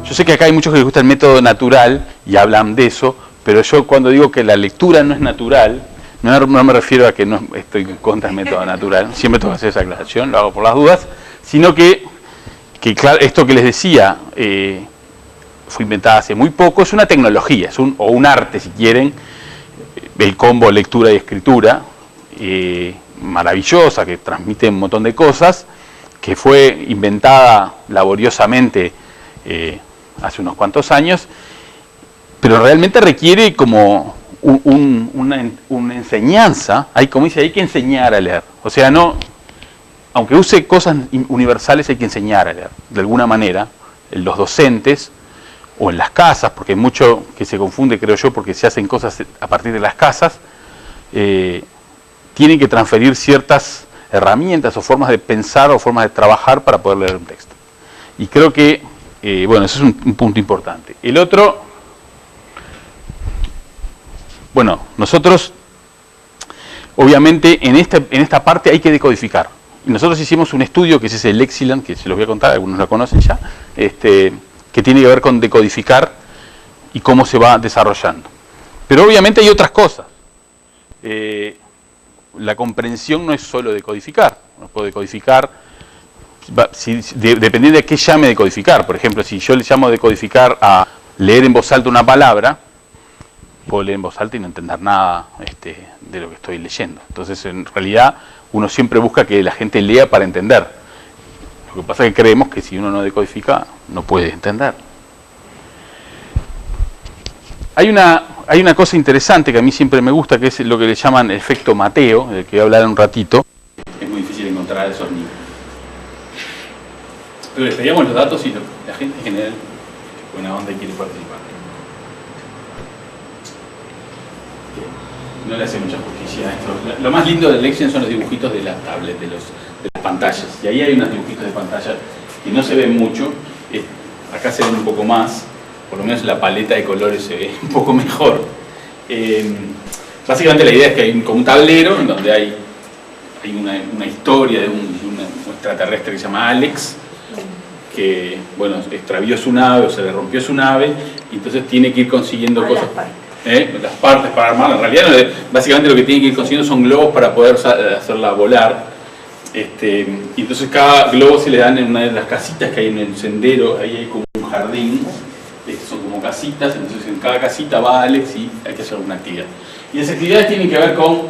Yo sé que acá hay muchos que les gusta el método natural y hablan de eso, pero yo cuando digo que la lectura no es natural, no me refiero a que no estoy en contra del método natural, siempre tengo que hacer esa aclaración, lo hago por las dudas, sino que claro, esto que les decía, fue inventada hace muy poco, es una tecnología, o un arte si quieren, el combo lectura y escritura, maravillosa, que transmite un montón de cosas, que fue inventada laboriosamente hace unos cuantos años, pero realmente requiere como una enseñanza, como dice, hay que enseñar a leer, o sea, no, aunque use cosas universales hay que enseñar a leer, de alguna manera, los docentes, o en las casas, porque hay mucho que se confunde, creo yo, porque se hacen cosas a partir de las casas, tienen que transferir ciertas herramientas o formas de pensar o formas de trabajar para poder leer un texto. Y creo que, bueno, eso es un punto importante. El otro, bueno, nosotros, obviamente, en esta parte hay que decodificar. Y nosotros hicimos un estudio, que es ese Lexiland, que se los voy a contar, algunos lo conocen ya, que tiene que ver con decodificar y cómo se va desarrollando. Pero obviamente hay otras cosas. La comprensión no es solo decodificar. No puedo decodificar, dependiendo de qué llame decodificar. Por ejemplo, si yo le llamo decodificar a leer en voz alta una palabra, puedo leer en voz alta y no entender nada de lo que estoy leyendo. Entonces, en realidad, uno siempre busca que la gente lea para entender. Lo que pasa es que creemos que si uno no decodifica, no puede entender. Hay una cosa interesante que a mí siempre me gusta, que es lo que le llaman efecto Mateo, del que voy a hablar en un ratito. Es muy difícil encontrar a esos niños. Pero les pedíamos los datos y la gente en general, buena onda y quiere participar. No le hace mucha justicia a esto. Lo más lindo del Lexiland son los dibujitos de las tablets, de las pantallas. Y ahí hay unos dibujitos de pantalla que no se ven mucho. Acá se ven un poco más. Por lo menos la paleta de colores se ve un poco mejor. Básicamente la idea es que hay como un tablero en donde hay una historia de un extraterrestre que se llama Alex, que, bueno, extravió su nave o se le rompió su nave, y entonces tiene que ir consiguiendo cosas. Las partes para armarla. En realidad, básicamente lo que tiene que ir consiguiendo son globos para poder hacerla volar. Y entonces cada globo se le dan en una de las casitas que hay en el sendero, ahí hay como un jardín, son como casitas, entonces en cada casita va Alex y hay que hacer una actividad. Y las actividades tienen que ver con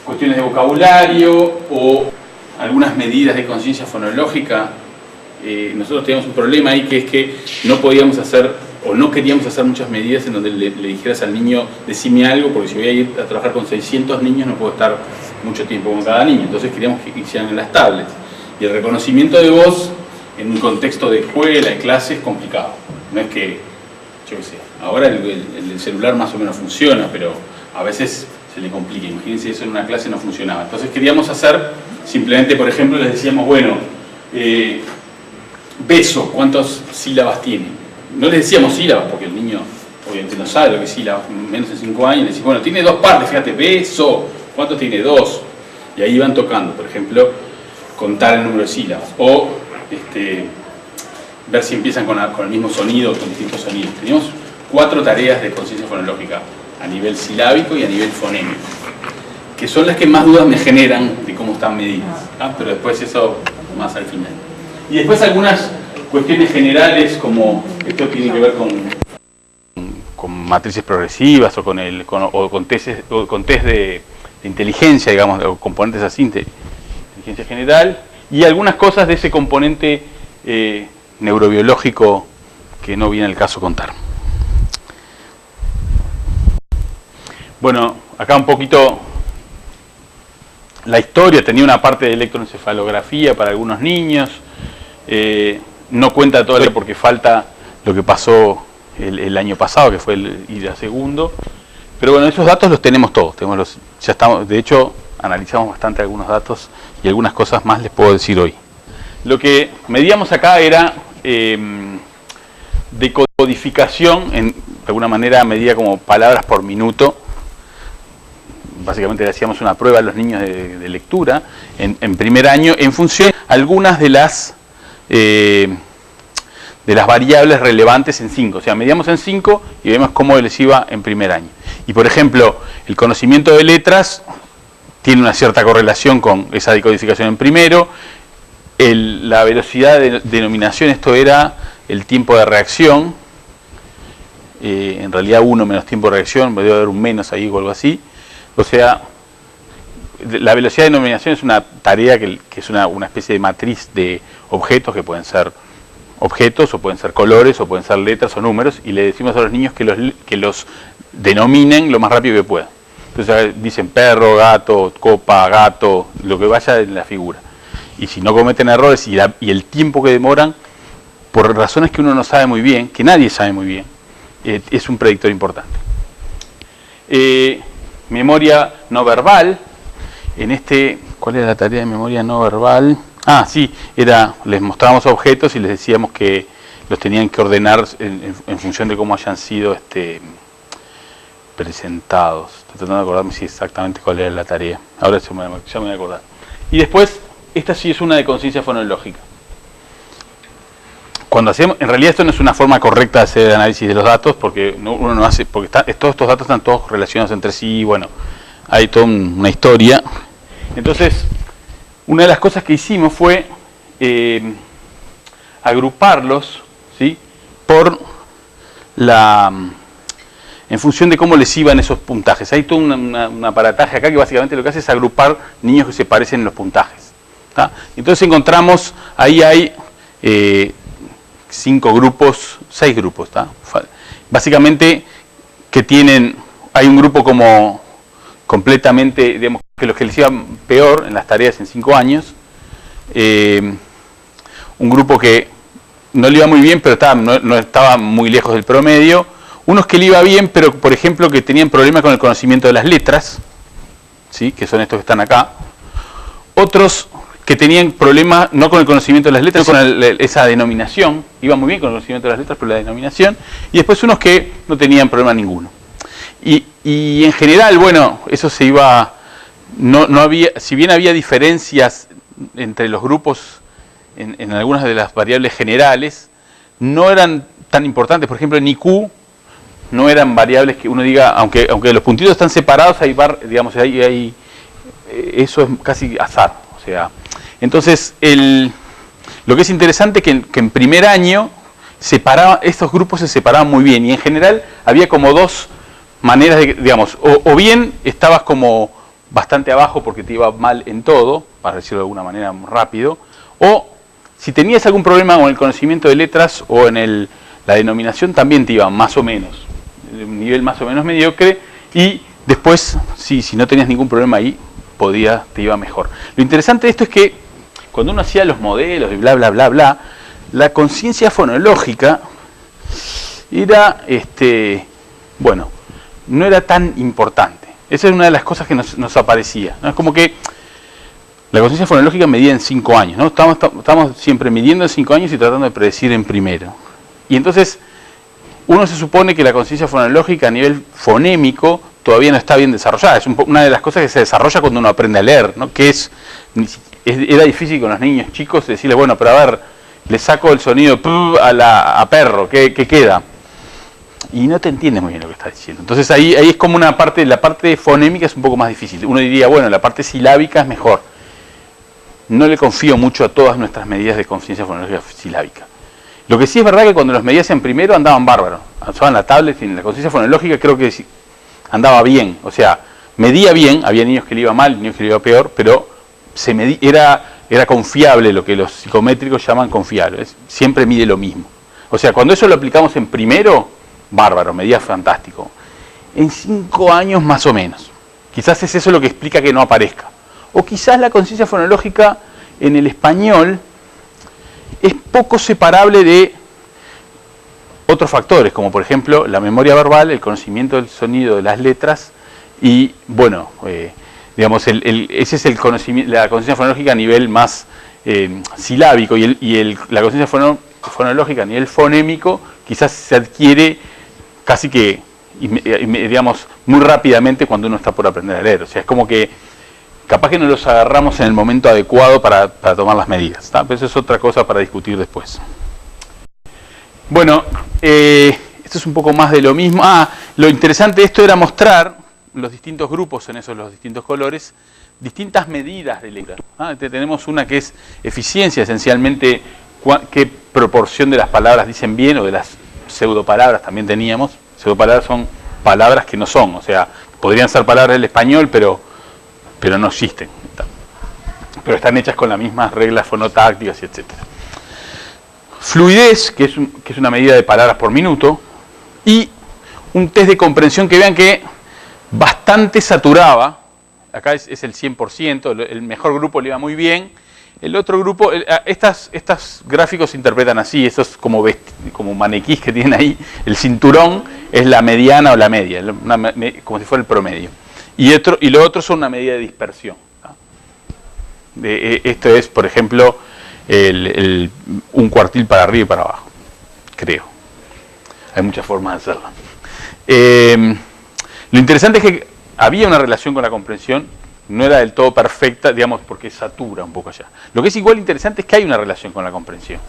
cuestiones de vocabulario o algunas medidas de conciencia fonológica. Nosotros teníamos un problema ahí, que es que no podíamos hacer o no queríamos hacer muchas medidas en donde le dijeras al niño, decime algo, porque si voy a ir a trabajar con 600 niños no puedo estar mucho tiempo con cada niño. Entonces queríamos que hicieran en las tablets. Y el reconocimiento de voz en un contexto de escuela, de clase, es complicado. No es que, yo qué sé, ahora el celular más o menos funciona, pero a veces se le complica. Imagínense, eso en una clase no funcionaba. Entonces queríamos hacer, simplemente, por ejemplo, les decíamos, bueno, beso, ¿cuántas sílabas tiene? No les decíamos sílabas, porque el niño obviamente no sabe lo que es sílabas, menos de 5 años. Le decimos, bueno, tiene 2 partes, fíjate, beso, ¿cuántos tiene? 2. Y ahí van tocando, por ejemplo, contar el número de sílabas. O ver si empiezan con el mismo sonido o con distintos sonidos. Teníamos 4 tareas de conciencia fonológica, a nivel silábico y a nivel fonémico, que son las que más dudas me generan de cómo están medidas. Pero después eso más al final. Y después algunas cuestiones generales, como esto tiene que ver con matrices progresivas o con test de inteligencia, digamos, o componentes así, inteligencia general, y algunas cosas de ese componente neurobiológico que no viene al caso contar. Bueno, acá un poquito la historia. Tenía una parte de electroencefalografía para algunos niños. No cuenta todo porque falta lo que pasó el año pasado, que fue el ir a segundo. Pero bueno, esos datos los tenemos todos. Ya estamos, de hecho, analizamos bastante algunos datos y algunas cosas más les puedo decir hoy. Lo que medíamos acá era decodificación, de alguna manera medía como palabras por minuto. Básicamente le hacíamos una prueba a los niños de lectura en primer año en función de algunas de de las variables relevantes en 5. O sea, medíamos en 5 y vemos cómo les iba en primer año. Y por ejemplo, el conocimiento de letras tiene una cierta correlación con esa decodificación en primero. La velocidad de denominación, esto era el tiempo de reacción. En realidad 1 menos tiempo de reacción, debe haber un menos ahí o algo así. O sea, la velocidad de denominación es una tarea que es una especie de matriz de objetos, que pueden ser objetos, o pueden ser colores, o pueden ser letras o números, y le decimos a los niños que los denominen lo más rápido que puedan. Entonces dicen perro, gato, copa, gato, lo que vaya en la figura. Y si no cometen errores y el tiempo que demoran, por razones que uno no sabe muy bien, que nadie sabe muy bien, es un predictor importante. Memoria no verbal. ¿Cuál era la tarea de memoria no verbal? Ah, sí, les mostrábamos objetos y les decíamos que los tenían que ordenar en función de cómo hayan sido presentados. Estoy tratando de acordarme si exactamente cuál era la tarea. Ahora ya me voy a acordar. Y después, esta sí es una de conciencia fonológica. Cuando hacemos, en realidad esto no es una forma correcta de hacer el análisis de los datos, porque uno no hace, porque todos estos datos están todos relacionados entre sí, y bueno, hay toda una historia. Entonces, una de las cosas que hicimos fue agruparlos, ¿sí?, en función de cómo les iban esos puntajes. Hay todo un aparataje acá que básicamente lo que hace es agrupar niños que se parecen en los puntajes, ¿tá? Entonces encontramos, ahí hay 6 grupos, ¿tá? Básicamente hay un grupo como completamente, digamos, que los que les iban peor en las tareas en 5 años, un grupo que no le iba muy bien, pero no estaba muy lejos del promedio, unos que le iba bien, pero por ejemplo que tenían problemas con el conocimiento de las letras, ¿sí?, que son estos que están acá, otros que tenían problemas no con el conocimiento de las letras, sino con esa denominación, iban muy bien con el conocimiento de las letras, pero la denominación, y después unos que no tenían problema ninguno. Y en general, bueno, eso se iba, no había, si bien había diferencias entre los grupos en algunas de las variables generales, no eran tan importantes. Por ejemplo, en IQ no eran variables que uno diga, aunque los puntitos están separados, digamos, eso es casi azar. O sea, entonces lo que es interesante que en primer año estos grupos se separaban muy bien, y en general había como dos maneras de, digamos, o bien estabas como bastante abajo porque te iba mal en todo, para decirlo de alguna manera rápido, o si tenías algún problema con el conocimiento de letras o en la denominación, también te iba más o menos, un nivel más o menos mediocre, y después, si no tenías ningún problema ahí, te iba mejor. Lo interesante de esto es que cuando uno hacía los modelos y bla bla bla bla, la conciencia fonológica era, bueno, no era tan importante. Esa es una de las cosas que nos aparecía, ¿no? Es como que la conciencia fonológica medía en 5 años, ¿no? Estamos siempre midiendo en 5 años y tratando de predecir en primero. Y entonces, uno se supone que la conciencia fonológica a nivel fonémico todavía no está bien desarrollada. Es una de las cosas que se desarrolla cuando uno aprende a leer, ¿no? Que era difícil con los niños chicos decirles, bueno, pero a ver, le saco el sonido a perro, ¿qué queda? Y no te entiendes muy bien lo que estás diciendo. Entonces ahí es como la parte fonémica es un poco más difícil. Uno diría, bueno, la parte silábica es mejor. No le confío mucho a todas nuestras medidas de conciencia fonológica silábica. Lo que sí es verdad que cuando los medías en primero andaban bárbaros. Usaban la tablet y en la conciencia fonológica creo que andaba bien. O sea, medía bien, había niños que le iba mal, niños que le iba peor, pero era confiable, lo que los psicométricos llaman confiable. Siempre mide lo mismo. O sea, cuando eso lo aplicamos en primero, bárbaro, medía fantástico. En 5 años más o menos. Quizás es eso lo que explica que no aparezca. O quizás la conciencia fonológica en el español es poco separable de otros factores, como por ejemplo la memoria verbal, el conocimiento del sonido de las letras y, bueno, digamos, ese es la conciencia fonológica a nivel más silábico y la conciencia fonológica a nivel fonémico quizás se adquiere casi que, digamos, muy rápidamente cuando uno está por aprender a leer. O sea, es como que capaz que no los agarramos en el momento adecuado para tomar las medidas, ¿tá? Pero eso es otra cosa para discutir después. Bueno, esto es un poco más de lo mismo. Lo interesante de esto era mostrar los distintos grupos en esos los distintos colores, distintas medidas de lectura. Tenemos una que es eficiencia, esencialmente qué proporción de las palabras dicen bien, o de las pseudopalabras también teníamos. Pseudopalabras son palabras que no son, o sea, podrían ser palabras del español, pero no existen. Pero están hechas con las mismas reglas fonotácticas, etc. Fluidez, que es una medida de palabras por minuto, y un test de comprensión que vean que bastante saturaba. Acá es el 100%, el mejor grupo le iba muy bien. El otro grupo, estos gráficos se interpretan así, esos como maniquís que tienen ahí, el cinturón es la mediana o la media, como si fuera el promedio. Y lo otro son una medida de dispersión. Esto es, por ejemplo, un cuartil para arriba y para abajo, creo. Hay muchas formas de hacerlo. Lo interesante es que había una relación con la comprensión, no era del todo perfecta, digamos, porque satura un poco allá. Lo que es igual interesante es que hay una relación con la comprensión.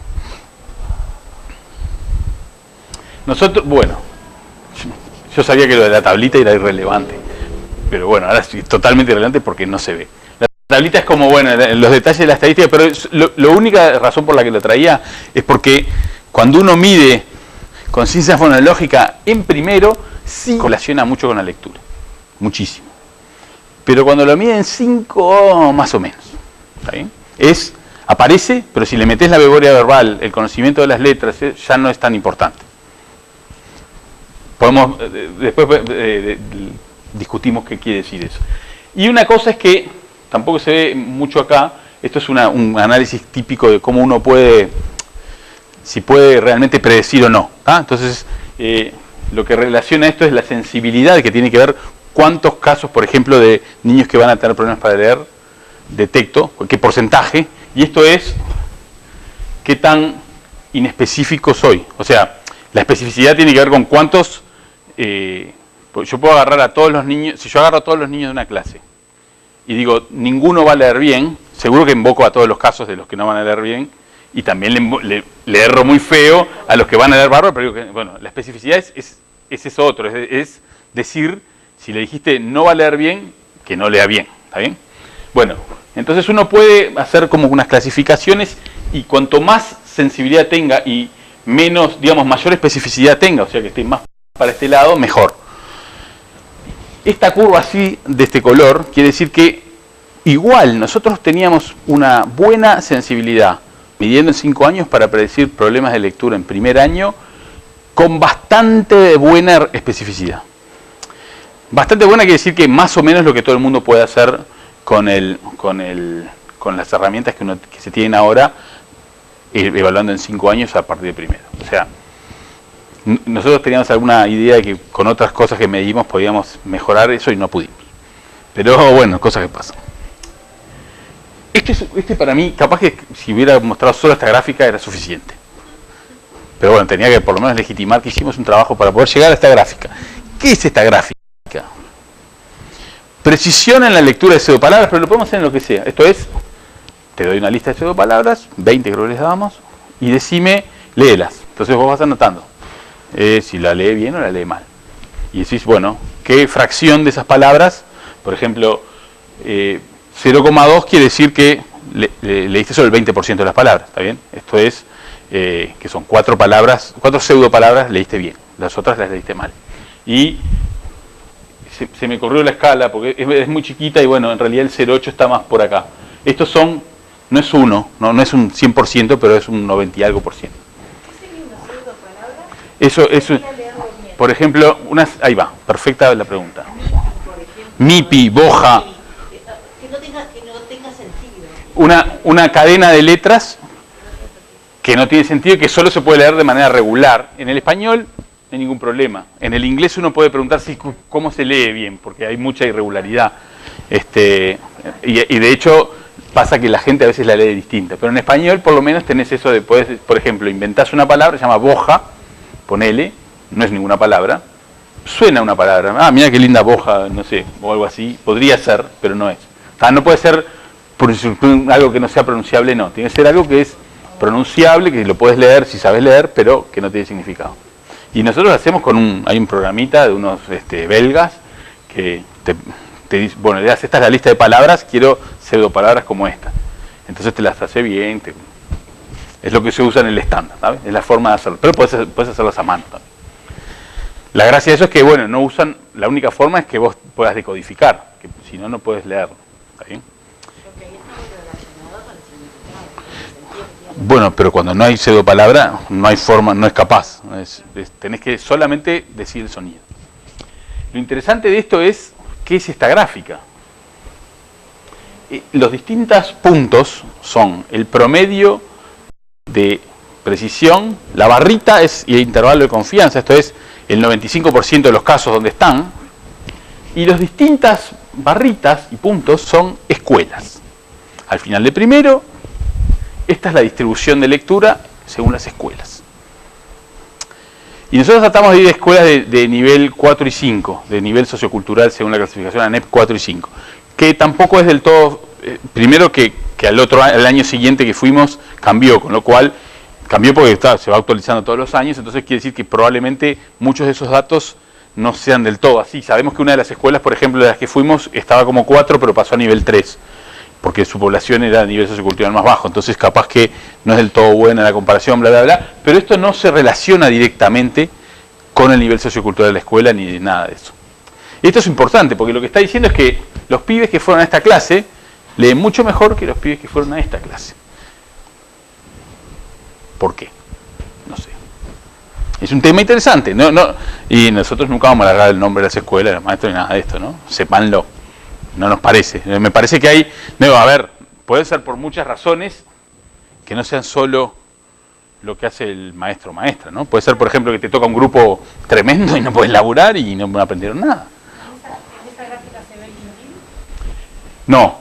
Nosotros, bueno, yo sabía que lo de la tablita era irrelevante, pero bueno, ahora es totalmente irrelevante porque no se ve. La tablita es como, bueno, los detalles de la estadística, pero la única razón por la que lo traía es porque cuando uno mide conciencia fonológica en primero, sí correlaciona mucho con la lectura, muchísimo. Pero cuando lo mide en 5, más o menos, ¿está bien? Aparece, pero si le metes la memoria verbal, el conocimiento de las letras, ya no es tan importante. Después discutimos qué quiere decir eso. Y una cosa es que tampoco se ve mucho acá. Esto es un análisis típico de cómo uno si puede realmente predecir o no. Entonces, lo que relaciona esto es la sensibilidad, que tiene que ver cuántos casos, por ejemplo, de niños que van a tener problemas para leer, detecto, qué porcentaje, y esto es qué tan inespecífico soy. O sea, la especificidad tiene que ver con cuántos. Yo puedo agarrar a todos los niños. Si yo agarro a todos los niños de una clase y digo, ninguno va a leer bien, seguro que invoco a todos los casos de los que no van a leer bien, y también le erro muy feo a los que van a leer bárbaro, pero digo que, bueno, la especificidad es eso otro, es decir, si le dijiste no va a leer bien, que no lea bien, ¿está bien? Bueno, entonces uno puede hacer como unas clasificaciones, y cuanto más sensibilidad tenga y menos, digamos, mayor especificidad tenga, o sea que esté más para este lado, mejor. Esta curva así, de este color, quiere decir que igual nosotros teníamos una buena sensibilidad, midiendo en 5 años para predecir problemas de lectura en primer año, con bastante buena especificidad. Bastante buena quiere decir que más o menos lo que todo el mundo puede hacer con las herramientas que se tienen ahora, evaluando en 5 años a partir de primero. O sea, nosotros teníamos alguna idea de que con otras cosas que medimos podíamos mejorar eso y no pudimos. Pero bueno, cosas que pasan. Este para mí, capaz que si hubiera mostrado solo esta gráfica era suficiente. Pero bueno, tenía que por lo menos legitimar que hicimos un trabajo para poder llegar a esta gráfica. ¿Qué es esta gráfica? Precisión en la lectura de pseudopalabras, pero lo podemos hacer en lo que sea. Esto es, te doy una lista de pseudopalabras, 20 creo que les dábamos, y decime, léelas. Entonces vos vas anotando si la lee bien o la lee mal. Y decís, bueno, ¿qué fracción de esas palabras? Por ejemplo, 0,2 quiere decir que leíste solo el 20% de las palabras, ¿está bien? Esto es, que son 4 pseudopalabras leíste bien, las otras las leíste mal. Y se me corrió la escala porque es muy chiquita y bueno, en realidad el 0,8 está más por acá. Estos son, no es es un 100%, pero es un 90 y algo por ciento. ¿Qué sería una pseudopalabra? Eso, por ejemplo, ahí va, perfecta la pregunta. MIPI, boja. Que no tenga sentido. Una cadena de letras que no tiene sentido y que solo se puede leer de manera regular. En el español no hay ningún problema. En el inglés uno puede preguntarse cómo se lee bien, porque hay mucha irregularidad. Y de hecho pasa que la gente a veces la lee distinta. Pero en español por lo menos tenés eso de, por ejemplo, inventás una palabra, se llama boja, ponele, no es ninguna palabra. Suena una palabra, mira qué linda boja, no sé, o algo así. Podría ser, pero no es. No puede ser algo que no sea pronunciable, no. Tiene que ser algo que es pronunciable, que lo puedes leer si sabes leer, pero que no tiene significado. Y nosotros lo hacemos con hay un programita de unos belgas que te dice, bueno, le das, esta es la lista de palabras, quiero pseudopalabras como esta. Entonces te las hace bien, es lo que se usa en el estándar, ¿sabes? Es la forma de hacerlo, pero puedes hacerlas a mano también. La gracia de eso es que, bueno, no usan, la única forma es que vos puedas decodificar, que si no, no puedes leerlo, ¿está bien? Porque ahí está muy relacionado con el significado, con el sentido que tiene. Bueno, pero cuando no hay pseudopalabra, no hay forma, no es capaz, tenés que solamente decir el sonido. Lo interesante de esto es, ¿qué es esta gráfica? Los distintos puntos son el promedio de precisión, la barrita es el intervalo de confianza, esto es el 95% de los casos donde están, y las distintas barritas y puntos son escuelas. Al final de primero, esta es la distribución de lectura según las escuelas. Y nosotros tratamos de ir a escuelas de nivel 4 y 5, de nivel sociocultural según la clasificación ANEP 4 y 5, que tampoco es del todo, primero que al año siguiente que fuimos cambió, con lo cual cambió porque se va actualizando todos los años, entonces quiere decir que probablemente muchos de esos datos no sean del todo así. Sabemos que una de las escuelas, por ejemplo, de las que fuimos, estaba como 4, pero pasó a nivel 3, porque su población era a nivel sociocultural más bajo, entonces capaz que no es del todo buena la comparación, bla, bla, bla, pero esto no se relaciona directamente con el nivel sociocultural de la escuela ni de nada de eso. Y esto es importante, porque lo que está diciendo es que los pibes que fueron a esta clase leen mucho mejor que los pibes que fueron a esta clase. ¿Por qué? No sé. Es un tema interesante, y nosotros nunca vamos a alargar el nombre de las escuelas, de los maestros, ni nada de esto, ¿no? Sépanlo. No nos parece. Me parece que hay, a ver, puede ser por muchas razones que no sean solo lo que hace el maestro o maestra, ¿no? Puede ser, por ejemplo, que te toca un grupo tremendo y no puedes laburar y no aprendieron nada. ¿En esta gráfica se ve el quintil? No,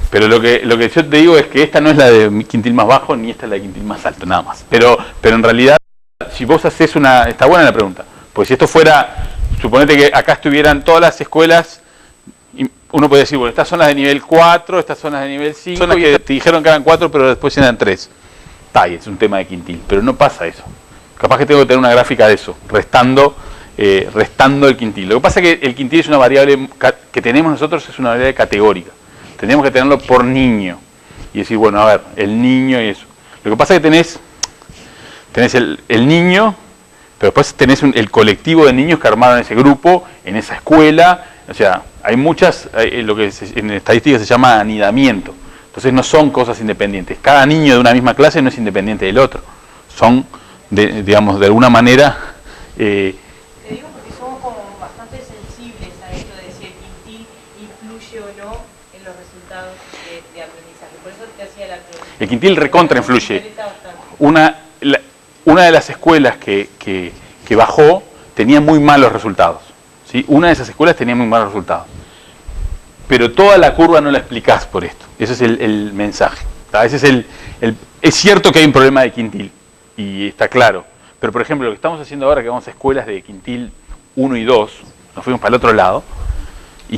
pero lo que yo te digo es que esta no es la de quintil más bajo ni esta es la de quintil más alto, nada más. Pero en realidad, si vos haces está buena la pregunta, porque si esto fuera, suponete que acá estuvieran todas las escuelas, uno puede decir, bueno, estas son las de nivel 4, estas son las de nivel 5, son las que te dijeron que eran 4, pero después eran 3. Es un tema de quintil, pero no pasa eso. Capaz que tengo que tener una gráfica de eso, restando el quintil. Lo que pasa es que el quintil es una variable que tenemos nosotros, es una variable categórica. Tenemos que tenerlo por niño. Y decir, bueno, a ver, el niño y eso. Lo que pasa es que tenés el niño, pero después tenés el colectivo de niños que armaron ese grupo, en esa escuela. O sea, hay muchas, lo que en estadística se llama anidamiento. Entonces no son cosas independientes. Cada niño de una misma clase no es independiente del otro. Son, digamos, de alguna manera... Te digo porque somos como bastante sensibles a esto de si el quintil influye o no en los resultados de aprendizaje. Por eso te hacía la pregunta. El quintil recontra influye. Una de las escuelas que bajó tenía muy malos resultados. ¿Sí? Una de esas escuelas tenía muy malos resultados. Pero toda la curva no la explicás por esto. Ese es el mensaje. Ese es cierto que hay un problema de quintil, y está claro. Pero, por ejemplo, lo que estamos haciendo ahora, que vamos a escuelas de quintil 1 y 2, nos fuimos para el otro lado, y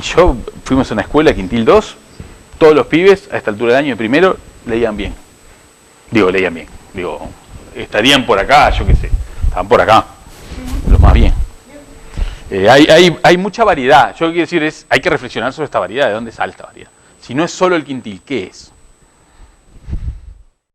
fuimos a una escuela de quintil 2, todos los pibes, a esta altura del año de primero, leían bien. Leían bien. Estarían por acá, yo qué sé, estaban por acá, los más bien. Hay mucha variedad. Yo lo que quiero decir hay que reflexionar sobre esta variedad, de dónde sale esta variedad. Si no es solo el quintil, ¿qué es?